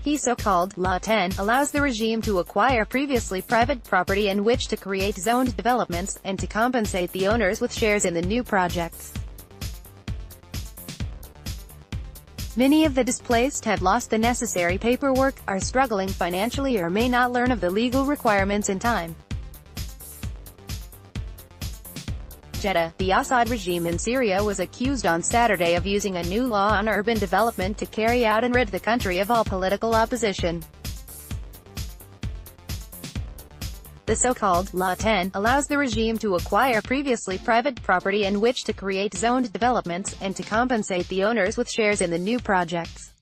The so-called Law 10 allows the regime to acquire previously private property in which to create zoned developments, and to compensate the owners with shares in the new projects. Many of the displaced have lost the necessary paperwork, are struggling financially, or may not learn of the legal requirements in time. JEDDAH, the Assad regime in Syria was accused on Saturday of using a new law on urban development to carry out and rid the country of all political opposition. The so-called Law 10 allows the regime to acquire previously private property in which to create zoned developments, and to compensate the owners with shares in the new projects.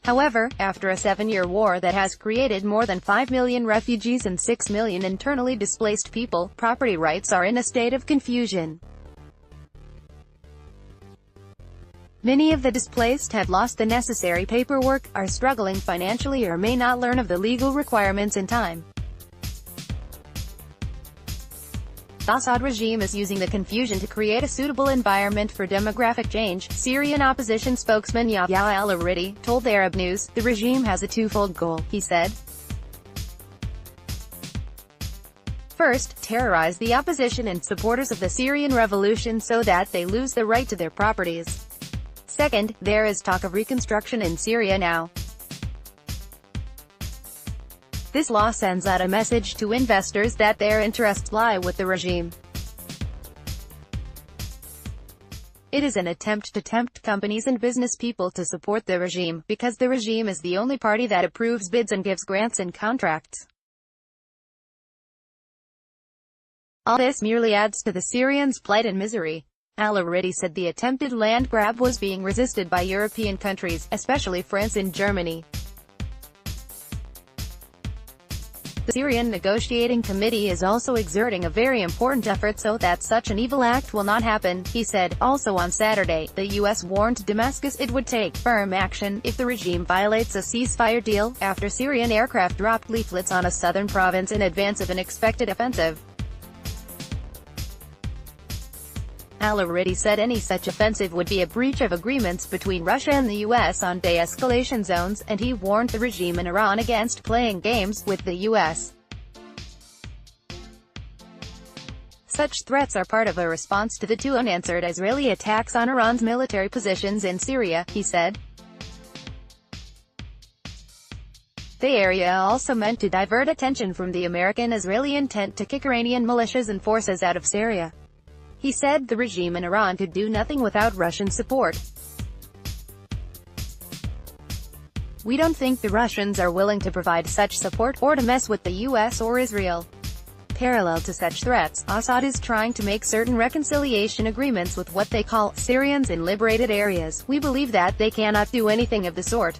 However, after a 7-year war that has created more than 5 million refugees and 6 million internally displaced people, property rights are in a state of confusion. Many of the displaced have lost the necessary paperwork, are struggling financially, or may not learn of the legal requirements in time. The Assad regime is using the confusion to create a suitable environment for demographic change, Syrian opposition spokesman Yahya Al-Ahsa told Arab News. The regime has a twofold goal, he said. First, terrorize the opposition and supporters of the Syrian revolution so that they lose the right to their properties. Second, there is talk of reconstruction in Syria now. This law sends out a message to investors that their interests lie with the regime. It is an attempt to tempt companies and business people to support the regime, because the regime is the only party that approves bids and gives grants and contracts. All this merely adds to the Syrians' plight and misery. Al-Ahsa said the attempted land grab was being resisted by European countries, especially France and Germany. The Syrian negotiating committee is also exerting a very important effort so that such an evil act will not happen, he said. Also on Saturday, the U.S. warned Damascus it would take firm action if the regime violates a ceasefire deal, after Syrian aircraft dropped leaflets on a southern province in advance of an expected offensive. Al-Ahsa said any such offensive would be a breach of agreements between Russia and the U.S. on de-escalation zones, and he warned the regime in Iran against playing games with the U.S. Such threats are part of a response to the two unanswered Israeli attacks on Iran's military positions in Syria, he said. The area also meant to divert attention from the American-Israeli intent to kick Iranian militias and forces out of Syria. He said the regime in Iran could do nothing without Russian support. We don't think the Russians are willing to provide such support, or to mess with the US or Israel. Parallel to such threats, Assad is trying to make certain reconciliation agreements with what they call Syrians in liberated areas. We believe that they cannot do anything of the sort.